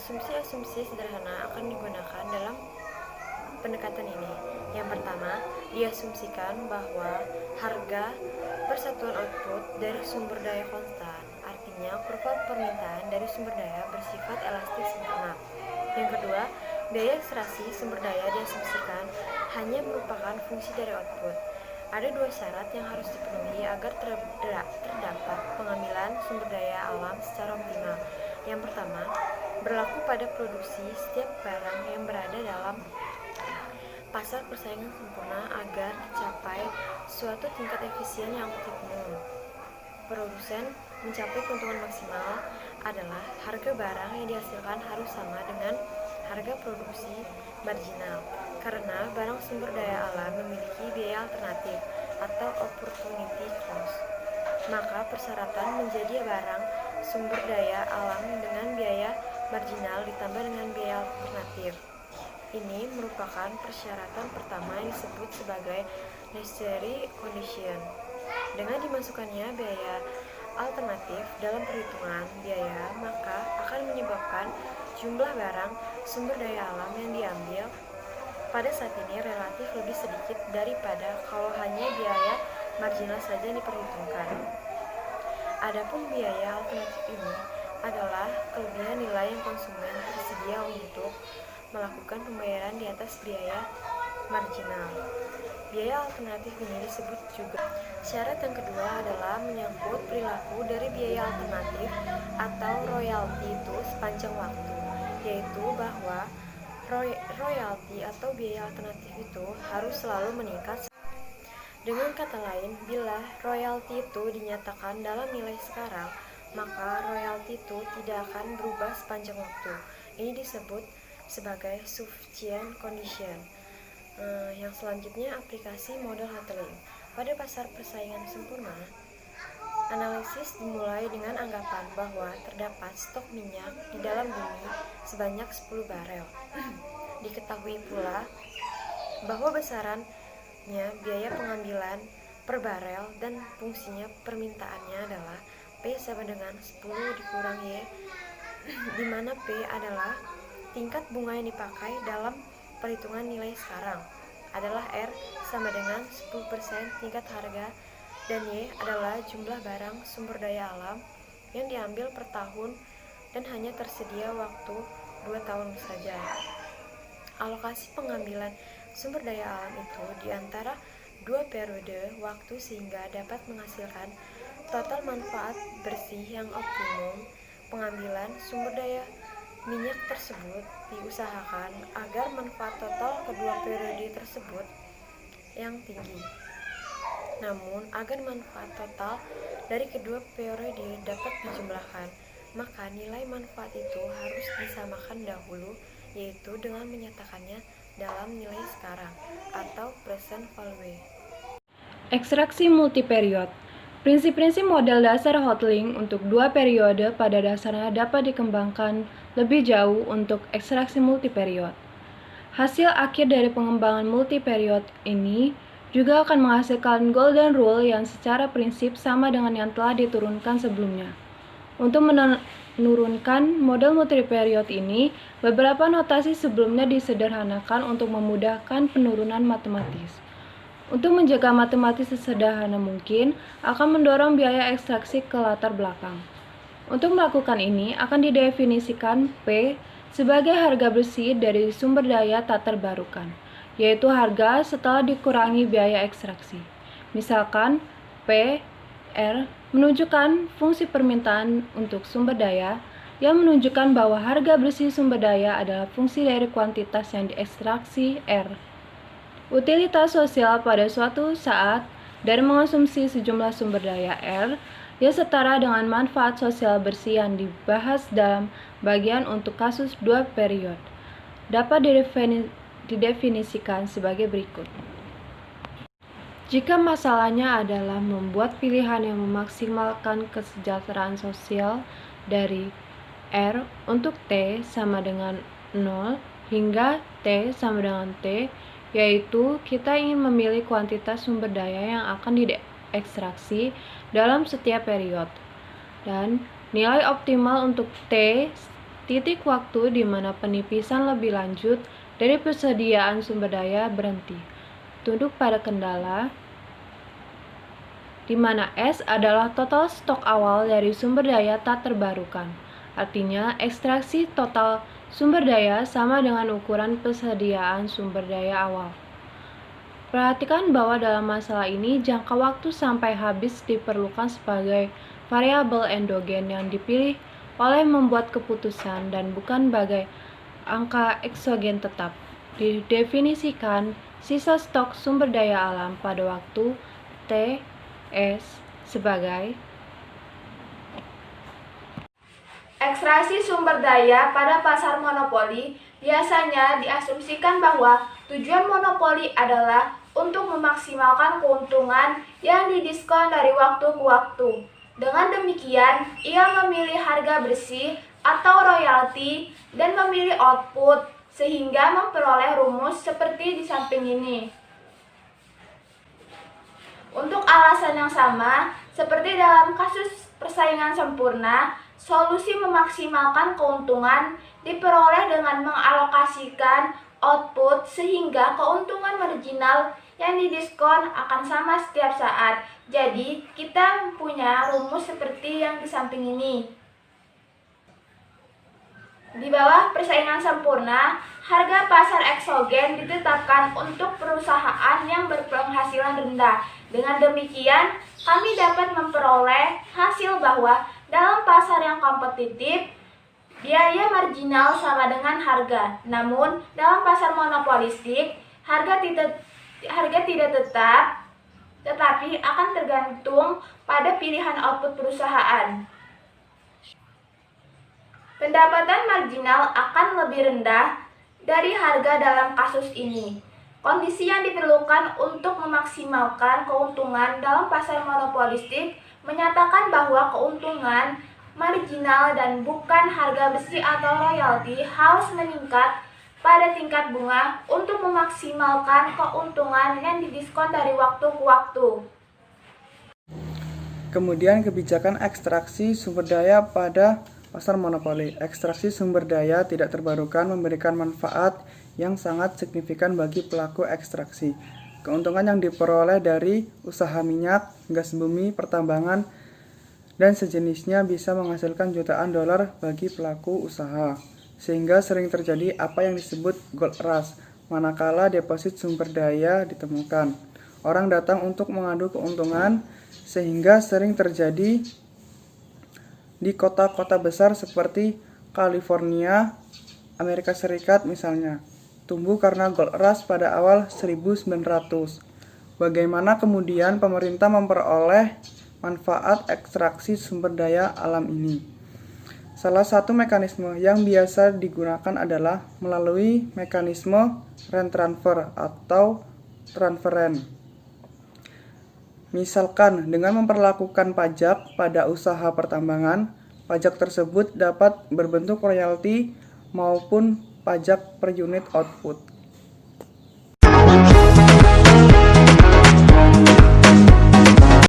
Asumsi-asumsi sederhana akan digunakan dalam pendekatan ini. Yang pertama, diasumsikan bahwa harga persatuan output dari sumber daya konstan, artinya kurva permintaan dari sumber daya bersifat elastis sempurna. Yang kedua, biaya ekstraksi sumber daya diasumsikan hanya merupakan fungsi dari output. Ada dua syarat yang harus dipenuhi agar terdapat pengambilan sumber daya alam secara optimal. Yang pertama, berlaku pada produksi setiap barang yang berada dalam pasar persaingan sempurna agar dicapai suatu tingkat efisien yang optimum. Produsen mencapai keuntungan maksimal adalah harga barang yang dihasilkan harus sama dengan harga produksi marginal, karena barang sumber daya alam memiliki biaya alternatif atau opportunity cost. Maka persyaratan menjadi barang sumber daya alam dengan biaya marginal ditambah dengan biaya alternatif. Ini merupakan persyaratan pertama yang disebut sebagai necessary condition. Dengan dimasukkannya biaya alternatif dalam perhitungan biaya, maka akan menyebabkan jumlah barang sumber daya alam yang diambil pada saat ini relatif lebih sedikit daripada kalau hanya biaya marginal saja diperhitungkan. Adapun biaya alternatif ini adalah kelebihan nilai yang konsumen tersedia untuk melakukan pembayaran di atas biaya marginal. Biaya alternatif ini disebut juga. Syarat yang kedua adalah menyangkut perilaku dari biaya alternatif atau royalti itu sepanjang waktu, yaitu bahwa royalti atau biaya alternatif itu harus selalu meningkat. Dengan kata lain, bila royalti itu dinyatakan dalam nilai sekarang, maka royalti itu tidak akan berubah sepanjang waktu. Ini disebut sebagai sufficient condition. Yang selanjutnya, aplikasi model Hotelling. Pada pasar persaingan sempurna, analisis dimulai dengan anggapan bahwa terdapat stok minyak di dalam bumi sebanyak 10 barel. Diketahui pula bahwa besarannya biaya pengambilan per barel dan fungsinya permintaannya adalah P sama dengan 10 dikurang Y, di mana P adalah tingkat bunga yang dipakai dalam perhitungan nilai sekarang, adalah R sama dengan 10% tingkat harga, dan Y adalah jumlah barang sumber daya alam yang diambil per tahun dan hanya tersedia waktu 2 tahun saja. Alokasi pengambilan sumber daya alam itu di antara 2 periode waktu sehingga dapat menghasilkan total manfaat bersih yang optimum. Pengambilan sumber daya minyak tersebut diusahakan agar manfaat total kedua periode tersebut yang tinggi. Namun, agar manfaat total dari kedua periode dapat dijumlahkan, maka nilai manfaat itu harus disamakan dahulu, yaitu dengan menyatakannya dalam nilai sekarang atau present value. Ekstraksi multiperiod. Prinsip-prinsip model dasar Hotelling untuk 2 periode pada dasarnya dapat dikembangkan lebih jauh untuk ekstraksi multiperiod. Hasil akhir dari pengembangan multiperiod ini juga akan menghasilkan golden rule yang secara prinsip sama dengan yang telah diturunkan sebelumnya. Untuk menurunkan model multiperiod ini, beberapa notasi sebelumnya disederhanakan untuk memudahkan penurunan matematis. Untuk menjaga matematis sesederhana mungkin, akan mendorong biaya ekstraksi ke latar belakang. Untuk melakukan ini, akan didefinisikan P sebagai harga bersih dari sumber daya tak terbarukan, yaitu harga setelah dikurangi biaya ekstraksi. Misalkan, P, R menunjukkan fungsi permintaan untuk sumber daya, yang menunjukkan bahwa harga bersih sumber daya adalah fungsi dari kuantitas yang diekstraksi R. Utilitas sosial pada suatu saat dari mengonsumsi sejumlah sumber daya R yang setara dengan manfaat sosial bersih yang dibahas dalam bagian untuk kasus 2 period dapat didefinisikan sebagai berikut. Jika masalahnya adalah membuat pilihan yang memaksimalkan kesejahteraan sosial dari R untuk T sama dengan 0 hingga T sama dengan T, yaitu kita ingin memilih kuantitas sumber daya yang akan diekstraksi dalam setiap periode, dan nilai optimal untuk T titik waktu di mana penipisan lebih lanjut dari persediaan sumber daya berhenti. Tunduk pada kendala, di mana S adalah total stok awal dari sumber daya tak terbarukan. Artinya, ekstraksi total sumber daya sama dengan ukuran persediaan sumber daya awal. Perhatikan bahwa dalam masalah ini, jangka waktu sampai habis diperlukan sebagai variabel endogen yang dipilih oleh membuat keputusan dan bukan sebagai angka eksogen tetap. Didefinisikan sisa stok sumber daya alam pada waktu T S sebagai ekstraksi sumber daya pada pasar monopoli. Biasanya diasumsikan bahwa tujuan monopoli adalah untuk memaksimalkan keuntungan yang didiskon dari waktu ke waktu. Dengan demikian, ia memilih harga bersih atau royalti dan memilih output sehingga memperoleh rumus seperti di samping ini. Untuk alasan yang sama, seperti dalam kasus persaingan sempurna, solusi memaksimalkan keuntungan diperoleh dengan mengalokasikan output sehingga keuntungan marginal yang didiskon akan sama setiap saat. Jadi, kita punya rumus seperti yang di samping ini. Di bawah persaingan sempurna, harga pasar eksogen ditetapkan untuk perusahaan yang berpenghasilan rendah. Dengan demikian, kami dapat memperoleh hasil bahwa dalam pasar yang kompetitif, biaya marginal sama dengan harga. Namun, dalam pasar monopolistik, harga tidak tetap, tetapi akan tergantung pada pilihan output perusahaan. Pendapatan marginal akan lebih rendah dari harga dalam kasus ini. Kondisi yang diperlukan untuk memaksimalkan keuntungan dalam pasar monopolistik menyatakan bahwa keuntungan marginal dan bukan harga bersih atau royalti harus meningkat pada tingkat bunga untuk memaksimalkan keuntungan yang didiskon dari waktu ke waktu. Kemudian kebijakan ekstraksi sumber daya pada pasar monopoli. Ekstraksi sumber daya tidak terbarukan memberikan manfaat yang sangat signifikan bagi pelaku ekstraksi. Keuntungan yang diperoleh dari usaha minyak, gas bumi, pertambangan, dan sejenisnya bisa menghasilkan jutaan dolar bagi pelaku usaha. Sehingga sering terjadi apa yang disebut gold rush, manakala deposit sumber daya ditemukan. Orang datang untuk mengadu keuntungan, sehingga sering terjadi di kota-kota besar seperti California, Amerika Serikat misalnya, tumbuh karena gold rush pada awal 1900. Bagaimana kemudian pemerintah memperoleh manfaat ekstraksi sumber daya alam ini? Salah satu mekanisme yang biasa digunakan adalah melalui mekanisme rent transfer atau transferen. Misalkan dengan memperlakukan pajak pada usaha pertambangan, pajak tersebut dapat berbentuk royalti maupun pajak per unit output.